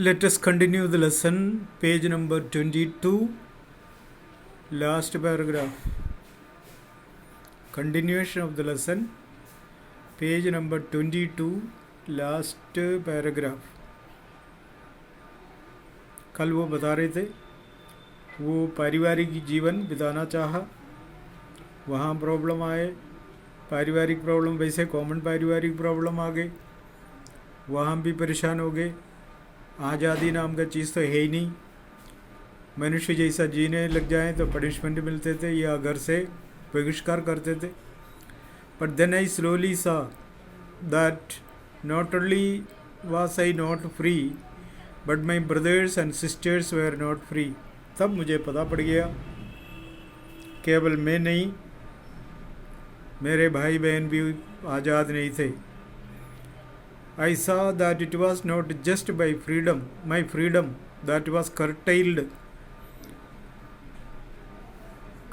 Let us continue the lesson, page number 22, last paragraph. Continuation of the lesson, page number 22, last paragraph. कल वो बता रहे थे वो पारिवारिक जीवन बिताना चाहा, वहाँ प्रॉब्लम आए, पारिवारिक प्रॉब्लम वैसे कॉमन पारिवारिक प्रॉब्लम आ गई, वहाँ भी परेशान हो गए। आज़ादी नाम का चीज़ तो है ही नहीं, मनुष्य जैसा जीने लग जाएं तो पनिशमेंट मिलते थे या घर से बहिष्कार करते थे। बट देन आई स्लोली सा that not only was I not free but my brothers and sisters were not free. तब मुझे पता पड़ गया केवल मैं नहीं, मेरे भाई बहन भी आज़ाद नहीं थे। I saw that it was not just by freedom, my freedom, that was curtailed.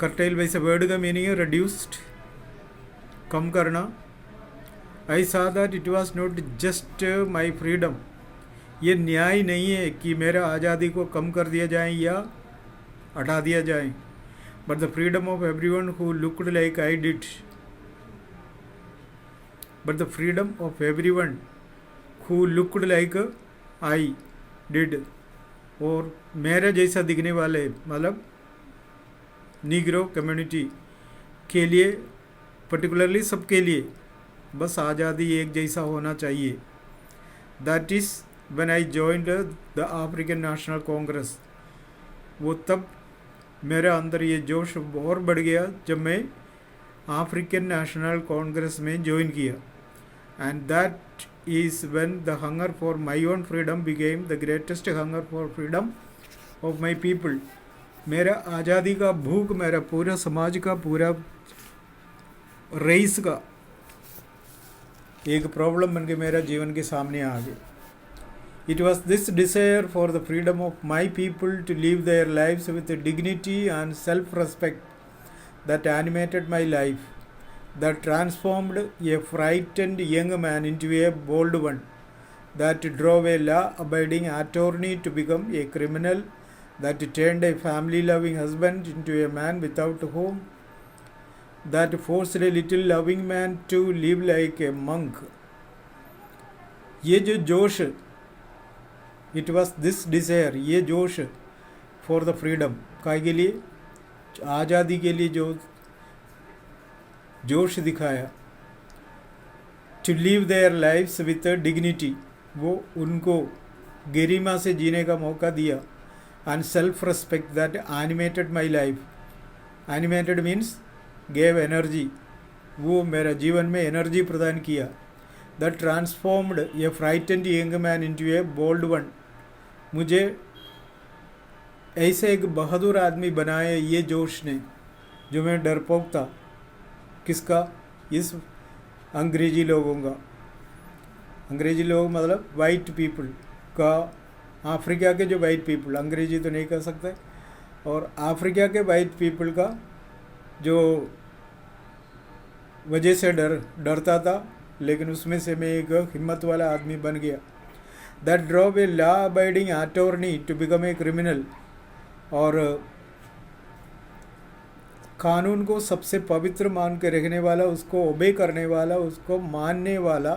Curtail वैसे वर्ड का मीनिंग है reduced, कम करना। I saw that it was not just my freedom. ये न्याय नहीं है कि मेरा आज़ादी को कम कर दिया जाए या हटा दिया जाए, but the freedom of everyone who looked like I did. But the freedom of everyone who looked like I did, और मेरे जैसा दिखने वाले मतलब निग्रो कम्युनिटी के लिए, पर्टिकुलरली सबके लिए बस आज़ादी एक जैसा होना चाहिए। That is when I joined the African national Congress. वो तब मेरे अंदर ये जोश और बढ़ गया जब मैं अफ्रीकन नेशनल कांग्रेस में ज्वाइन किया। And that is when the hunger for my own freedom became the greatest hunger for freedom of my people. मेरा आज़ादी का भूख मेरा पूरा समाज का, पूरा रईस का एक प्रॉब्लम बन के मेरा जीवन के सामने आ गया। It was this desire for the freedom of my people to live their lives with dignity and self-respect that animated my life, that transformed a frightened young man into a bold one, that drove a law-abiding attorney to become a criminal, that turned a family-loving husband into a man without home, that forced a little loving man to live like a monk. ये जो जोश, it was this desire, ये जोश for the freedom, काय के लिए, आज़ादी के लिए जो जोश दिखाया, to live their lifes with dignity, वो उनको गरिमा से जीने का मौका दिया, and self respect that animated my life. Animated means gave energy, वो मेरा जीवन में एनर्जी प्रदान किया। That transformed a frightened young man into a bold one, मुझे ऐसे एक बहादुर आदमी बनाया ये जोश ने, जो मैं डरपोक था। किसका? इस अंग्रेज़ी लोगों का। अंग्रेज़ी लोग मतलब वाइट पीपल का, अफ्रीका के जो वाइट पीपल, अंग्रेज़ी तो नहीं कह सकते, और अफ्रीका के वाइट पीपल का जो वजह से डरता था, लेकिन उसमें से मैं एक हिम्मत वाला आदमी बन गया। That drove a law abiding attorney to become a criminal, और कानून को सबसे पवित्र मान के रखने वाला, उसको ओबे करने वाला, उसको मानने वाला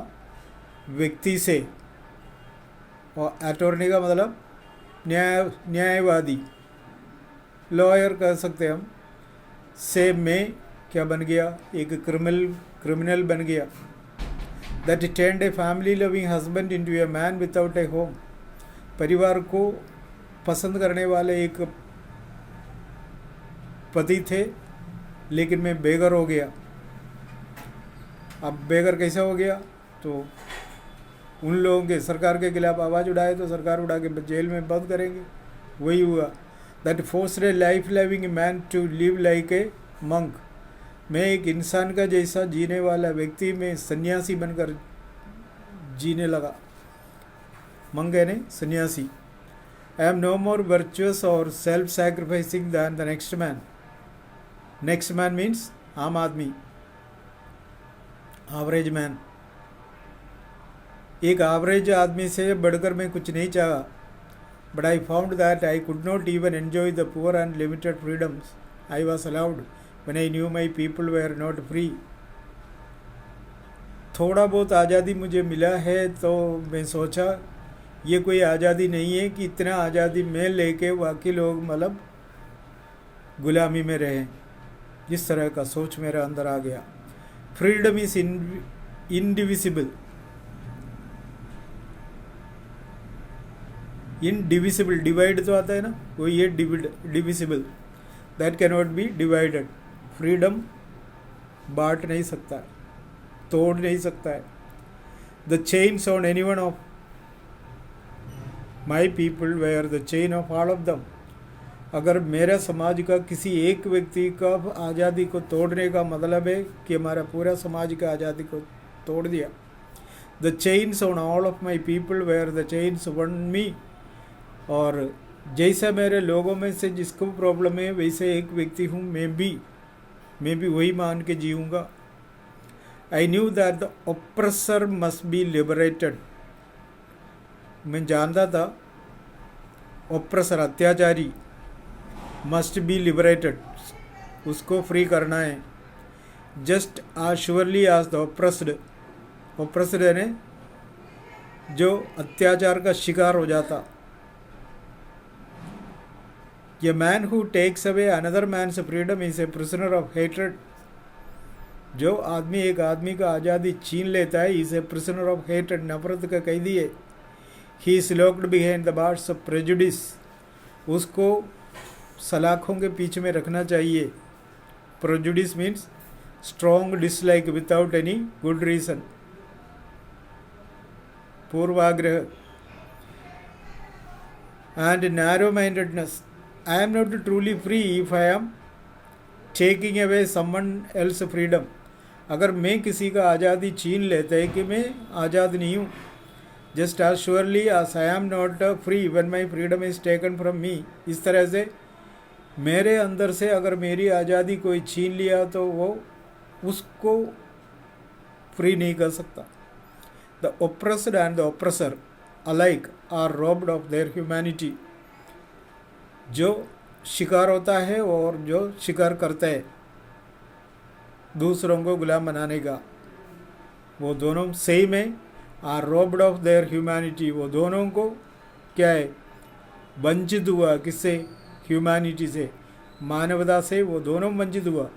व्यक्ति से, और अटॉर्नी का मतलब न्यायवादी, लॉयर कह सकते हम, से मैं क्या बन गया? एक क्रिमिनल बन गया। That turned a family loving husband into a man without A home, परिवार को पसंद करने वाले एक पति थे, लेकिन मैं बेघर हो गया। अब बेघर कैसे हो गया? तो उन लोगों के, सरकार के खिलाफ आवाज़ उठाए तो सरकार उठा के जेल में बंद करेंगे, वही हुआ। That forced a life living man to live like a monk, मैं एक इंसान का जैसा जीने वाला व्यक्ति में सन्यासी बनकर जीने लगा। मंक है नहीं, सन्यासी। I am no more virtuous और self sacrificing than the next man. Next man means आम आदमी, एवरेज मैन। एक एवरेज आदमी से बढ़कर मैं कुछ नहीं चाहा, But I found that I could not even enjoy the poor and limited freedoms I was allowed when I knew my people were not free. थोड़ा बहुत आज़ादी मुझे मिला है तो मैं सोचा ये कोई आज़ादी नहीं है कि इतना आज़ादी मैं लेके बाकी लोग मतलब गुलामी में रहें. इस तरह का सोच मेरे अंदर आ गया. Freedom is indivisible. Indivisible divide तो आता है ना, वो ये divisible, that can not be divided. Freedom बांट नहीं सकता है, तोड़ नहीं सकता है. The chains on any one of my people were the chain of all of them. अगर मेरे समाज का किसी एक व्यक्ति का आज़ादी को तोड़ने का मतलब है कि हमारा पूरा समाज का आज़ादी को तोड़ दिया. The chains on all of my people were the chains on me. और जैसा मेरे लोगों में से जिसको प्रॉब्लम है वैसे एक व्यक्ति हूँ मैं भी वही मान के जीऊँगा. I knew that the oppressor must be liberated. मैं जानता था ऑप्रेसर अत्याचारी मस्ट बी लिबरेटेड, उसको फ्री करना है. Just as surely as the oppressed यानी जो अत्याचार का शिकार हो जाता. A man who takes away another man's freedom is a prisoner of hatred. जो आदमी एक आदमी का आज़ादी छीन लेता है is a prisoner of hatred, नफरत का कैदी है. He is locked behind the bars of prejudice. उसको सलाखों के पीछे में रखना चाहिए. Prejudice means strong dislike without any good reason. पूर्वाग्रह. And narrow-mindedness. I am not truly free if I am taking away someone else's freedom. अगर मैं किसी का आज़ादी छीन लेता है कि मैं आज़ाद नहीं हूँ. Just as surely as I am not free when my freedom is taken from me. इस तरह से मेरे अंदर से अगर मेरी आज़ादी कोई छीन लिया तो वो उसको फ्री नहीं कर सकता. The oppressed and the oppressor alike are robbed of their humanity. जो शिकार होता है और जो शिकार करता है दूसरों को गुलाम बनाने का, वो दोनों सेम है. Are robbed of their humanity. वो दोनों को क्या है, वंचित हुआ. किससे? ह्यूमैनिटी से, मानवता से वो दोनों वंचित हुआ.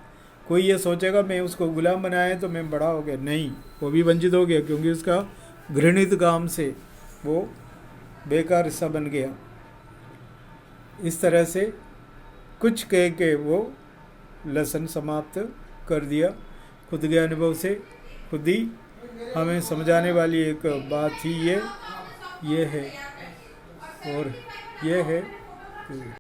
कोई ये सोचेगा मैं उसको गुलाम बनाया तो मैं बड़ा हो गया, नहीं, वो भी वंचित हो गया क्योंकि उसका घृणित काम से वो बेकार हिस्सा बन गया. इस तरह से कुछ कह के वो लेसन समाप्त कर दिया. खुद के अनुभव से खुद ही हमें समझाने वाली एक बात ही ये है और ये है.